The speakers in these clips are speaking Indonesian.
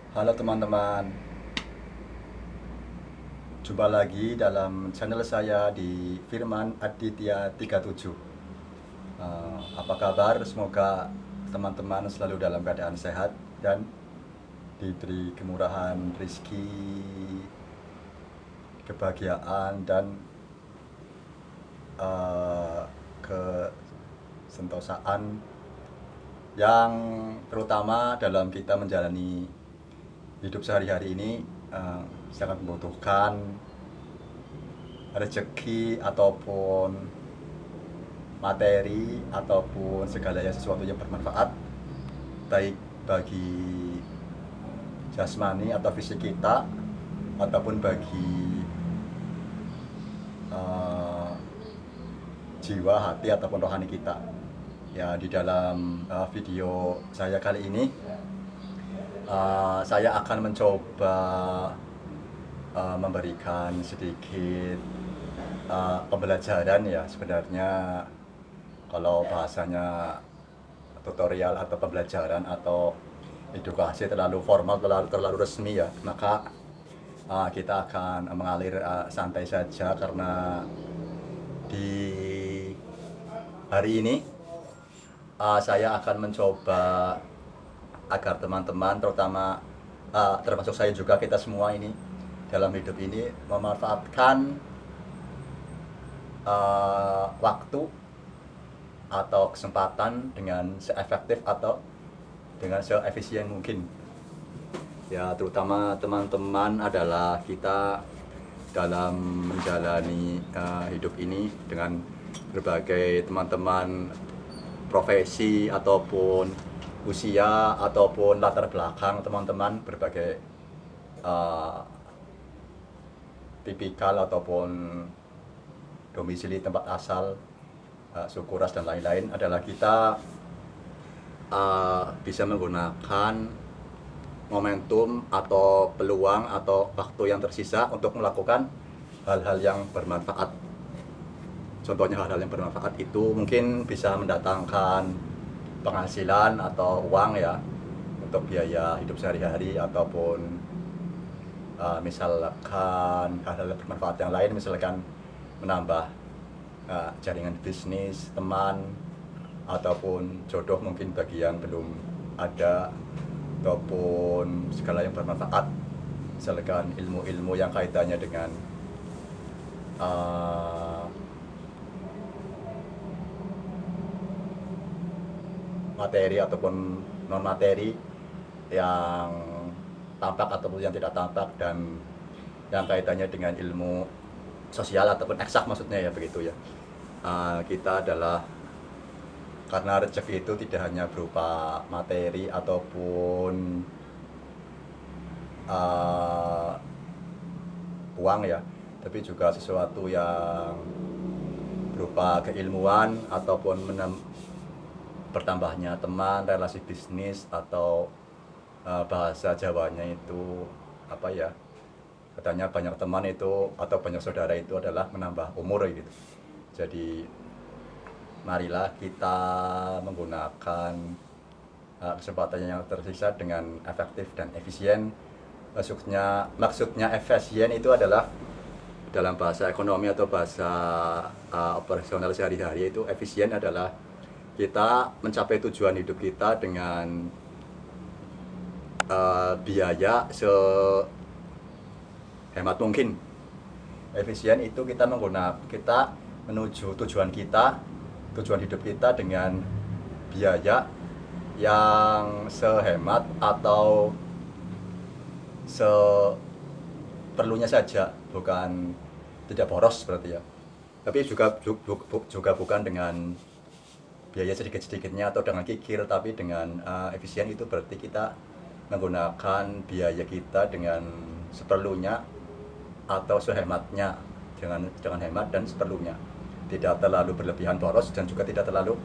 Halo teman-teman, jumpa lagi dalam channel saya di Firman Aditya 37. Apa kabar? Semoga teman-teman selalu dalam keadaan sehat dan diberi kemurahan rezeki, kebahagiaan dan uh, kesentosaan yang terutama dalam kita menjalani hidup sehari-hari ini sangat membutuhkan rezeki ataupun materi ataupun segalanya sesuatu yang bermanfaat baik bagi jasmani atau fisik kita ataupun bagi uh, jiwa, hati ataupun rohani kita. Ya, di dalam video saya kali ini saya akan mencoba memberikan sedikit pembelajaran ya. Sebenarnya kalau bahasanya tutorial atau pembelajaran atau edukasi terlalu formal, terlalu resmi ya, maka kita akan mengalir santai saja karena di hari ini saya akan mencoba agar teman-teman terutama termasuk saya juga, kita semua ini dalam hidup ini memanfaatkan waktu atau kesempatan dengan seefektif atau dengan seefisien mungkin. Ya, terutama teman-teman adalah kita dalam menjalani hidup ini dengan berbagai teman-teman profesi ataupun usia ataupun latar belakang teman-teman, berbagai uh, tipikal ataupun domisili tempat asal, suku ras dan lain-lain, adalah kita bisa menggunakan momentum atau peluang atau waktu yang tersisa untuk melakukan hal-hal yang bermanfaat. Contohnya hal-hal yang bermanfaat itu mungkin bisa mendatangkan penghasilan atau uang ya, untuk biaya hidup sehari-hari, ataupun misalkan hal-hal bermanfaat yang lain, misalkan menambah jaringan bisnis, teman, ataupun jodoh mungkin bagi yang belum ada, ataupun segala yang bermanfaat, misalkan ilmu-ilmu yang kaitannya dengan uh, materi ataupun non materi, yang tampak ataupun yang tidak tampak, dan yang kaitannya dengan ilmu sosial ataupun eksak maksudnya ya, begitu ya. Kita adalah, karena rezeki itu tidak hanya berupa materi ataupun uh, uang ya, tapi juga sesuatu yang berupa keilmuan ataupun bertambahnya teman, relasi bisnis, atau bahasa Jawanya itu apa ya, katanya banyak teman itu atau banyak saudara itu adalah menambah umur gitu. Jadi marilah kita menggunakan kesempatan yang tersisa dengan efektif dan efisien. Maksudnya efisien itu adalah dalam bahasa ekonomi atau bahasa operasional sehari-hari, itu efisien adalah kita mencapai tujuan hidup kita dengan biaya sehemat mungkin. Efisien itu kita menuju tujuan hidup kita dengan biaya yang sehemat atau seperlunya saja, bukan tidak boros berarti ya. Tapi juga bukan dengan biaya sedikit-sedikitnya atau dengan kikir, tapi dengan efisien itu berarti kita menggunakan biaya kita dengan seperlunya atau sehematnya, dengan hemat dan seperlunya, tidak terlalu berlebihan boros dan juga tidak terlalu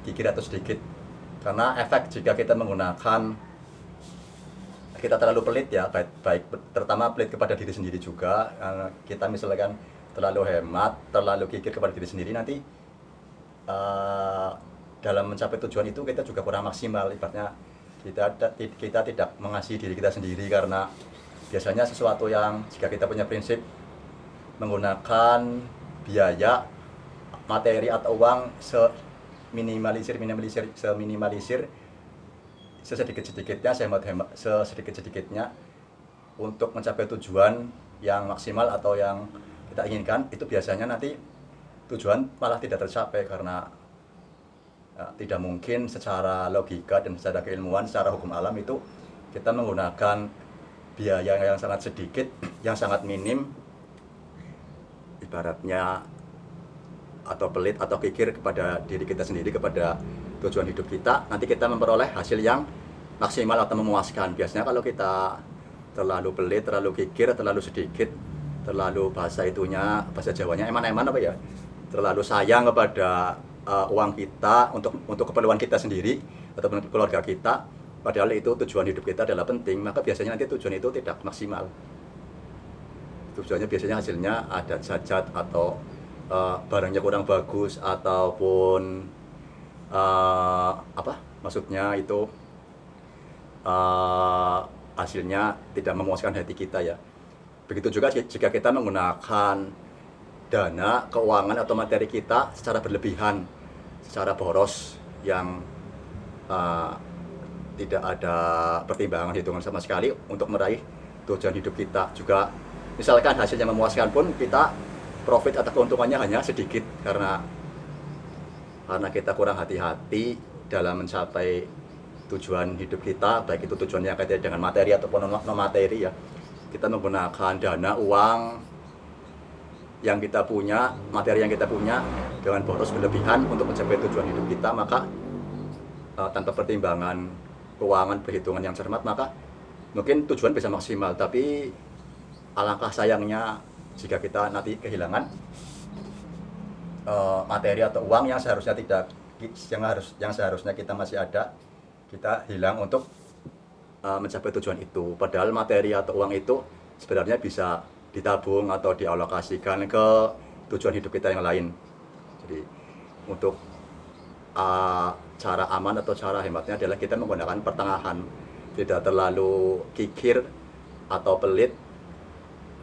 kikir atau sedikit. Karena efek jika kita menggunakan, kita terlalu pelit ya, baik terutama pelit kepada diri sendiri juga. Kita misalkan terlalu hemat, terlalu kikir kepada diri sendiri, nanti dalam mencapai tujuan itu kita juga kurang maksimal, ibaratnya kita tidak mengasihi diri kita sendiri, karena biasanya sesuatu yang jika kita punya prinsip menggunakan biaya materi atau uang seminimalisir sesedikit-sedikitnya untuk mencapai tujuan yang maksimal atau yang kita inginkan, itu biasanya nanti tujuan malah tidak tercapai, karena tidak mungkin secara logika dan secara keilmuan, secara hukum alam itu kita menggunakan biaya yang sangat sedikit, yang sangat minim, ibaratnya atau pelit atau kikir kepada diri kita sendiri, kepada tujuan hidup kita, nanti kita memperoleh hasil yang maksimal atau memuaskan. Biasanya kalau kita terlalu pelit, terlalu kikir, terlalu sedikit, terlalu bahasa Jawanya eman-eman apa ya, terlalu sayang kepada uang kita untuk keperluan kita sendiri atau keluarga kita, padahal itu tujuan hidup kita adalah penting, maka biasanya nanti tujuan itu tidak maksimal. Tujuannya biasanya hasilnya ada cacat atau barangnya kurang bagus, ataupun maksudnya itu hasilnya tidak memuaskan hati kita ya. Begitu juga jika kita menggunakan dana, keuangan atau materi kita secara berlebihan, secara boros, yang tidak ada pertimbangan hitungan sama sekali untuk meraih tujuan hidup kita. Juga misalkan hasilnya memuaskan pun kita profit atau keuntungannya hanya sedikit, karena kita kurang hati-hati dalam mencapai tujuan hidup kita, baik itu tujuan yang kaitan dengan materi ataupun non materi ya. Kita menggunakan dana, uang yang kita punya, materi yang kita punya dengan boros berlebihan untuk mencapai tujuan hidup kita, maka tanpa pertimbangan keuangan, perhitungan yang cermat, maka mungkin tujuan bisa maksimal, tapi alangkah sayangnya jika kita nanti kehilangan materi atau uang yang seharusnya kita masih ada, kita hilang untuk mencapai tujuan itu. Padahal materi atau uang itu sebenarnya bisa ditabung atau dialokasikan ke tujuan hidup kita yang lain. Jadi untuk cara aman atau cara hematnya adalah kita menggunakan pertengahan, tidak terlalu kikir atau pelit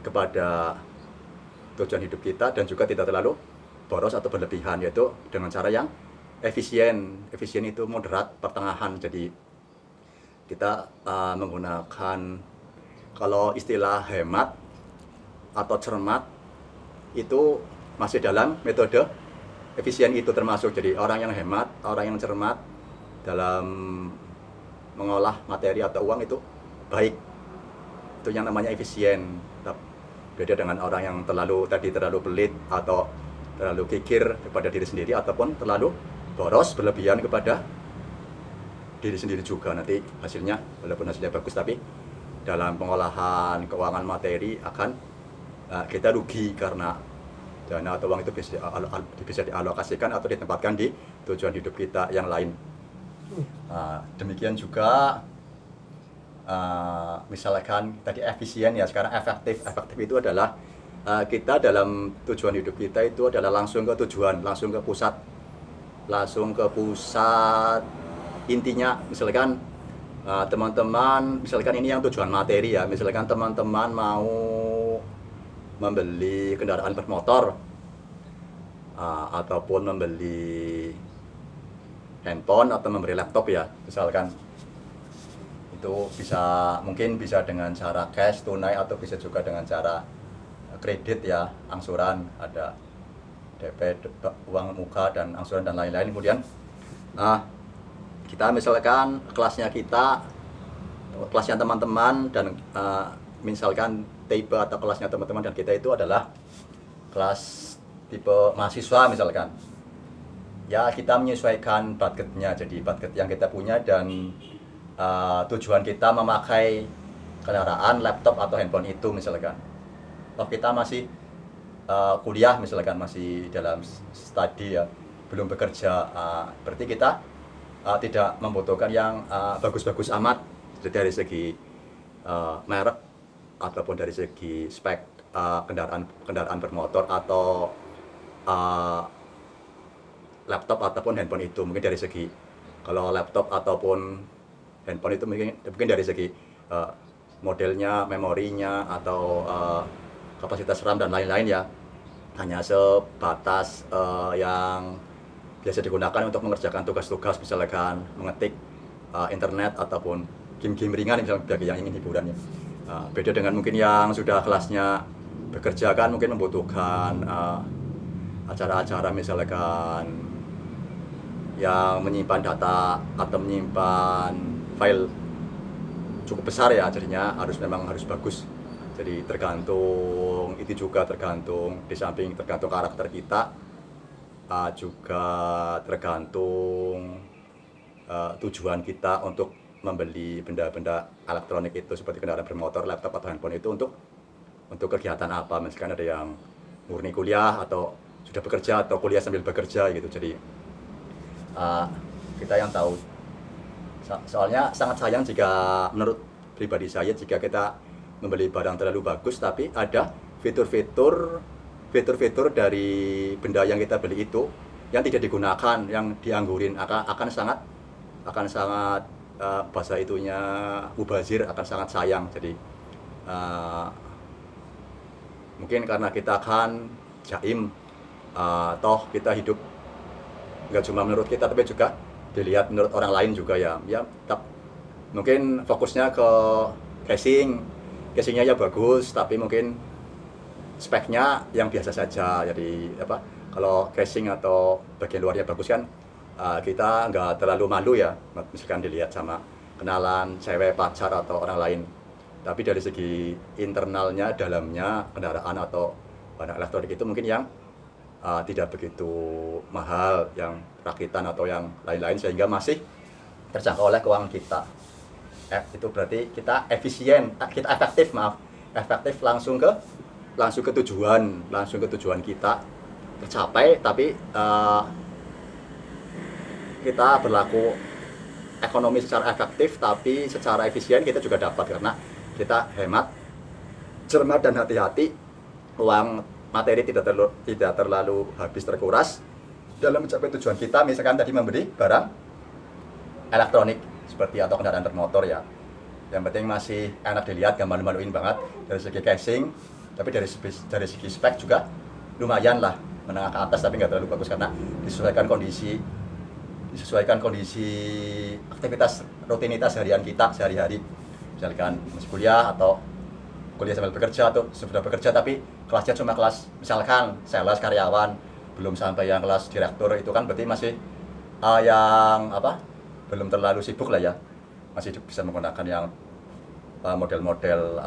kepada tujuan hidup kita, dan juga tidak terlalu boros atau berlebihan, yaitu dengan cara yang efisien. Efisien itu moderat, pertengahan. Jadi kita menggunakan, kalau istilah hemat atau cermat itu masih dalam metode efisien itu termasuk. Jadi orang yang hemat, orang yang cermat dalam mengolah materi atau uang itu baik, itu yang namanya efisien. Beda dengan orang yang terlalu pelit atau terlalu kikir kepada diri sendiri, ataupun terlalu boros berlebihan kepada diri sendiri juga. Nanti hasilnya, walaupun hasilnya bagus, tapi dalam pengolahan keuangan materi akan kita rugi, karena dana atau uang itu bisa dialokasikan atau ditempatkan di tujuan hidup kita yang lain. Demikian juga misalkan tadi efisien ya, sekarang efektif. Efektif itu adalah kita dalam tujuan hidup kita itu adalah langsung ke tujuan, langsung ke pusat intinya. Misalkan teman-teman, misalkan ini yang tujuan materi ya, misalkan teman-teman mau membeli kendaraan bermotor, ataupun membeli handphone atau membeli laptop ya, misalkan itu mungkin bisa dengan cara cash, tunai, atau bisa juga dengan cara kredit ya, angsuran, ada DP, uang muka dan angsuran dan lain-lain. Kemudian kita misalkan kelasnya teman-teman, dan misalkan tipe atau kelasnya teman-teman dan kita itu adalah kelas tipe mahasiswa misalkan ya, kita menyesuaikan budgetnya. Jadi budget yang kita punya dan tujuan kita memakai kendaraan, laptop atau handphone itu misalkan. Kalau kita masih kuliah misalkan, masih dalam studi ya, belum bekerja, berarti kita tidak membutuhkan yang bagus-bagus amat dari segi merek ataupun dari segi spek kendaraan bermotor atau laptop ataupun handphone itu. Mungkin dari segi, kalau laptop ataupun handphone itu mungkin dari segi modelnya, memorinya, atau kapasitas RAM dan lain-lain ya, hanya sebatas yang biasa digunakan untuk mengerjakan tugas-tugas, misalkan mengetik internet ataupun game-game ringan misalnya bagi yang ingin hiburan ya. Beda dengan mungkin yang sudah kelasnya bekerja kan mungkin membutuhkan acara-acara misalkan yang menyimpan data atau menyimpan file cukup besar ya, jadinya memang harus bagus. Jadi tergantung, itu juga tergantung, di samping tergantung karakter kita, juga tergantung tujuan kita untuk membeli benda-benda elektronik itu seperti kendaraan bermotor, laptop atau handphone itu untuk kegiatan apa. Misalkan ada yang murni kuliah atau sudah bekerja atau kuliah sambil bekerja gitu. Jadi kita yang tahu. Soalnya sangat sayang jika menurut pribadi saya jika kita membeli barang terlalu bagus tapi ada fitur-fitur dari benda yang kita beli itu yang tidak digunakan, yang dianggurin, akan sangat bahasa itunya mubazir, akan sangat sayang. Jadi mungkin karena kita kan jaim, toh kita hidup nggak cuma menurut kita tapi juga dilihat menurut orang lain juga ya. Mungkin fokusnya ke casingnya ya bagus, tapi mungkin speknya yang biasa saja. Jadi kalau casing atau bagian luarnya bagus kan kita nggak terlalu malu ya, misalkan dilihat sama kenalan, cewek, pacar atau orang lain. Tapi dari segi internalnya, dalamnya kendaraan atau barang elektronik itu mungkin yang tidak begitu mahal, yang rakitan atau yang lain-lain, sehingga masih terjangkau oleh keuangan kita. Itu berarti kita efektif langsung ke tujuan kita tercapai, tapi kita berlaku ekonomi secara efektif, tapi secara efisien kita juga dapat karena kita hemat, cermat dan hati-hati. Uang materi tidak terlalu habis terkuras dalam mencapai tujuan kita, misalkan tadi membeli barang elektronik seperti atau kendaraan bermotor ya. Yang penting masih enak dilihat, gak malu-maluin banget dari segi casing, tapi dari segi spek juga lumayan lah, menengah ke atas tapi nggak terlalu bagus karena disesuaikan kondisi aktivitas rutinitas harian kita sehari-hari. Misalkan masih kuliah atau kuliah sambil bekerja atau sudah bekerja tapi kelasnya cuma kelas misalkan sales, karyawan, belum sampai yang kelas direktur, itu kan berarti masih yang belum terlalu sibuk lah ya, masih bisa menggunakan yang model-model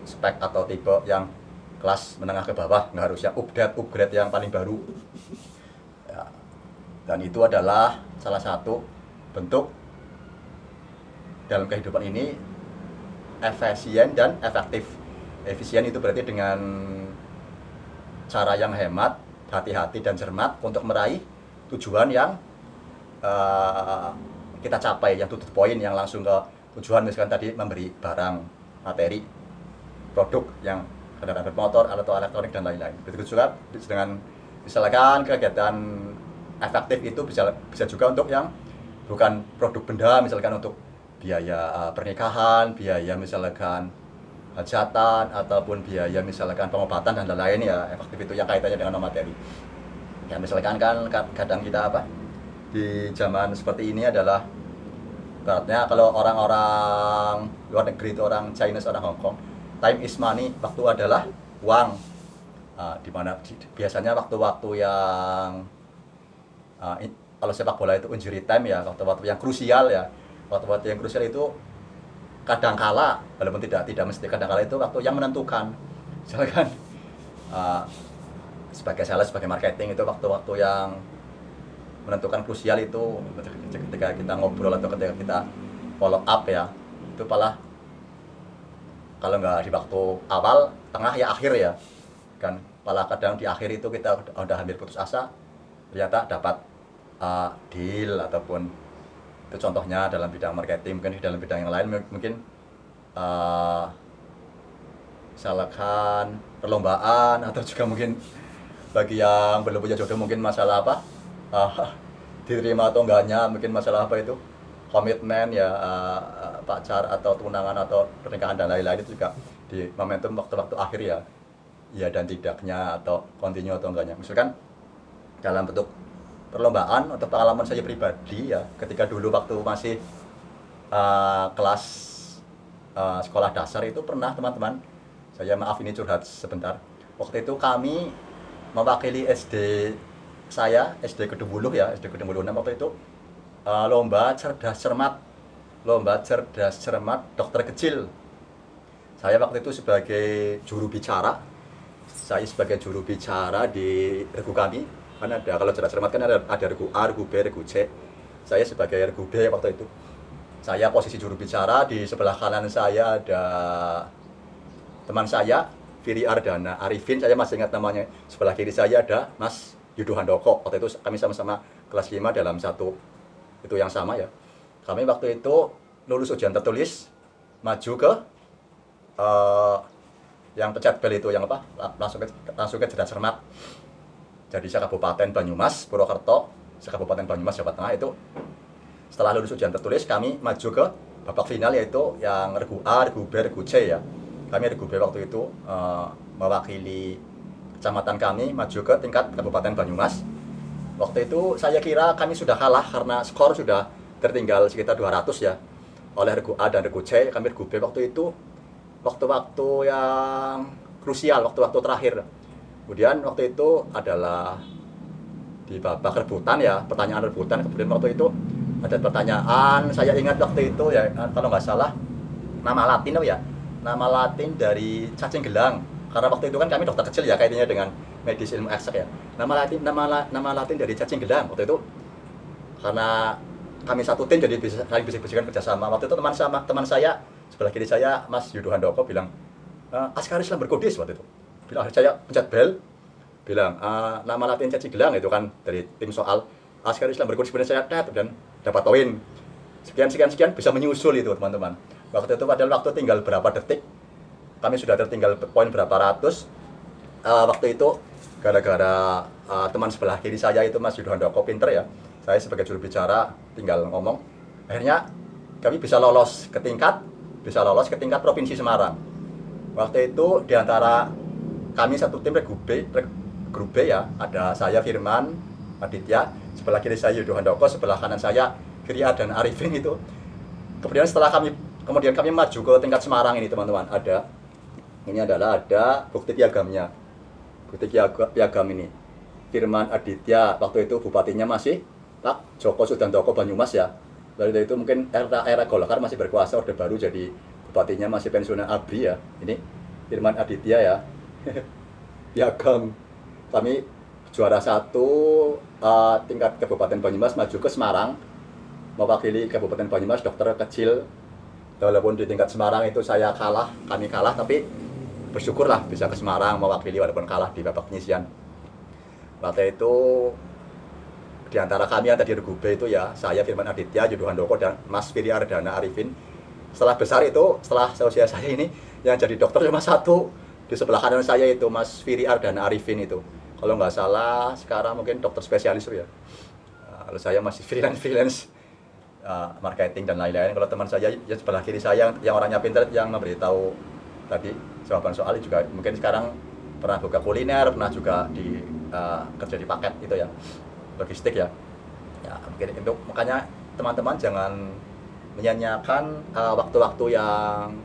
spek atau tipe yang kelas menengah ke bawah, nggak harus yang upgrade yang paling baru ya. Dan itu adalah salah satu bentuk dalam kehidupan ini efisien dan efektif. Efisien itu berarti dengan cara yang hemat, hati-hati dan cermat untuk meraih tujuan yang kita capai, yang to the point, yang langsung ke tujuan. Misalkan tadi memberi barang, materi, produk yang kendaraan bermotor atau elektronik dan lain-lain. Begitu juga dengan misalkan kegiatan efektif itu bisa juga untuk yang bukan produk benda, misalkan untuk biaya pernikahan, biaya misalkan hajatan, ataupun biaya misalkan pengobatan dan lain-lain ya. Efektif itu yang kaitannya dengan materi. Ya misalkan kan kadang kita di zaman seperti ini adalah ibaratnya kalau orang-orang luar negeri itu, orang Chinese, orang Hong Kong, time is money, waktu adalah uang. Dimana biasanya waktu-waktu yang kalau sepak bola itu injury time ya, waktu-waktu yang krusial ya. Waktu-waktu yang krusial itu kadangkala, walaupun tidak mesti, kadangkala itu waktu yang menentukan. Misalkan sebagai sales, sebagai marketing, itu waktu-waktu yang menentukan krusial itu ketika kita ngobrol atau ketika kita follow up ya. Itu malah kalau nggak di waktu awal, tengah ya akhir ya kan, malah kadang di akhir itu kita udah hampir putus asa, ternyata dapat deal. Ataupun itu contohnya dalam bidang marketing, mungkin di dalam bidang yang lain mungkin misalkan perlombaan, atau juga mungkin bagi yang belum punya jodoh mungkin masalah diterima atau enggaknya, mungkin masalah itu komitmen ya, pacar atau tunangan atau pernikahan dan lain-lain itu juga di momentum waktu-waktu akhir ya, ya dan tidaknya atau continue atau enggaknya. Misalkan dalam bentuk perlombaan atau pengalaman saya pribadi ya, ketika dulu waktu masih kelas sekolah dasar itu pernah teman-teman, saya maaf ini curhat sebentar. Waktu itu kami mewakili SD saya, SD Kedungwuluh ya, SD Kedungwuluh 6 waktu itu lomba cerdas cermat dokter kecil. Saya waktu itu sebagai juru bicara, di regu kami. Kan ada, kalau cerdas cermat kan ada regu A, regu B, regu C. Saya sebagai regu B waktu itu. Saya posisi juru bicara, di sebelah kanan saya ada teman saya, Firi Ardana Arifin, saya masih ingat namanya. Sebelah kiri saya ada Mas Yudo Handoko. Waktu itu kami sama-sama kelas 5 dalam satu itu yang sama ya. Kami waktu itu lulus ujian tertulis, maju ke yang pencet bel itu, yang apa, langsung ke cerdas cermat. Jadi Kabupaten Banyumas, Purwokerto, Kabupaten Banyumas, Jawa Tengah itu. Setelah lulus ujian tertulis, kami maju ke babak final, yaitu yang regu A, regu B, regu C ya. Kami regu B waktu itu mewakili kecamatan kami maju ke tingkat Kabupaten Banyumas. Waktu itu saya kira kami sudah kalah karena skor sudah tertinggal sekitar 200 ya oleh regu A dan regu C. Kami regu B waktu itu waktu-waktu yang krusial, waktu-waktu terakhir. Kemudian waktu itu adalah di babak rebutan ya, pertanyaan rebutan. Kemudian waktu itu ada pertanyaan, saya ingat waktu itu ya, kalau nggak salah nama Latin dari cacing gelang. Karena waktu itu kan kami dokter kecil ya, kaitannya dengan medis ilmu eksak ya. Nama Latin dari cacing gelang waktu itu. Karena kami satu tim jadi bisa saling bisik-bisikan kerjasama. Waktu itu teman saya sebelah kiri saya, Mas Yudo Handoko, bilang Askaris Lamberkodis waktu itu. Bilang, saya pencet bel, bilang nama Latin cacing gelang itu kan dari tim soal. Askaris Lamberkodis, kemudian saya dan dapat poin. Sekian bisa menyusul itu teman-teman. Waktu itu padahal waktu tinggal berapa detik, kami sudah tertinggal poin berapa ratus. Waktu itu gara-gara teman sebelah kiri saya itu Mas Yudo Handoko pinter ya, saya sebagai juru bicara tinggal ngomong, akhirnya kami bisa lolos ke tingkat Provinsi Semarang. Waktu itu diantara kami satu tim grup B ya, ada saya Firman Aditya, sebelah kiri saya Yudo Handoko, sebelah kanan saya Firi dan Arifin itu. Kemudian kami maju ke tingkat Semarang ini teman-teman, ada bukti piagamnya. Bukti piagam ini Firman Aditya, waktu itu bupatinya masih Pak Joko Sudantoko Banyumas ya. Lalu itu mungkin era Golkar masih berkuasa, Orde Baru, jadi bupatinya masih pensiunan ABRI ya. Ini Firman Aditya ya. Piagam kami juara 1 tingkat Kabupaten Banyumas, maju ke Semarang mewakili Kabupaten Banyumas dokter kecil. Walaupun di tingkat Semarang itu kami kalah, tapi bersyukurlah bisa ke Semarang mewakili walaupun kalah di babak penyisian. Waktu itu di antara kami yang tadi regu B itu ya, saya Firman Aditya, Yudo Handoko, dan Mas Firi Ardana Arifin. Setelah usia saya ini, yang jadi dokter cuma satu. Di sebelah kanan saya itu Mas Firi Ardana Arifin itu. Kalau nggak salah sekarang mungkin dokter spesialis ya. Kalau saya masih freelance marketing dan lain-lain. Kalau teman saya yang sebelah kiri saya yang orangnya pintar, yang memberitahu tadi jawaban soal juga, mungkin sekarang pernah buka kuliner, pernah juga kerja di paket gitu ya, logistik ya. Ya mungkin itu, makanya teman-teman jangan menyanyiakan waktu-waktu yang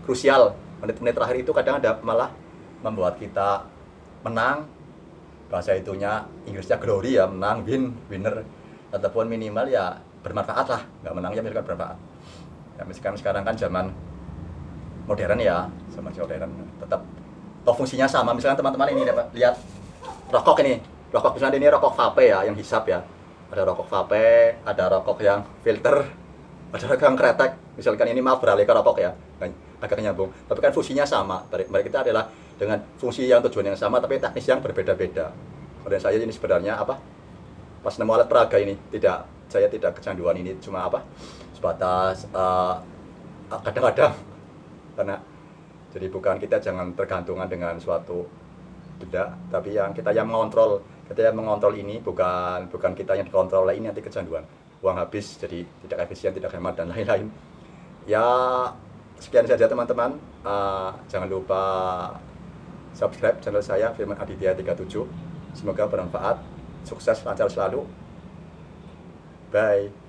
krusial. Menit-menit terakhir itu kadang ada malah membuat kita menang, bahasa itunya Inggrisnya glory ya, menang, winner, ataupun minimal ya bermanfaat lah, nggak menangnya misalkan bermanfaat ya. Misalkan sekarang kan zaman modern ya, tetap toh fungsinya sama. Misalkan teman-teman ini dapat lihat rokok misalnya ini rokok vape ya, yang hisap ya, ada rokok vape, ada rokok yang filter, ada rokok yang kretek. Misalkan ini maaf beralih ke rokok ya, agak nyambung, tapi kan fungsinya sama. Bagi kita adalah dengan fungsi yang tujuan yang sama tapi teknis yang berbeda-beda. Kalau saya ini sebenarnya pas nemu alat peraga ini saya tidak kecanduan ini, cuma sebatas kadang-kadang, karena jadi bukan, kita jangan tergantungan dengan suatu benda, tapi kita yang mengontrol ini, bukan kita yang dikontrol oleh ini nanti kecanduan. uang habis jadi tidak efisien, tidak hemat dan lain-lain. Ya sekian saja teman-teman. Jangan lupa subscribe channel saya Firman Aditya 37. Semoga bermanfaat. Sukses, lancar selalu. Bye.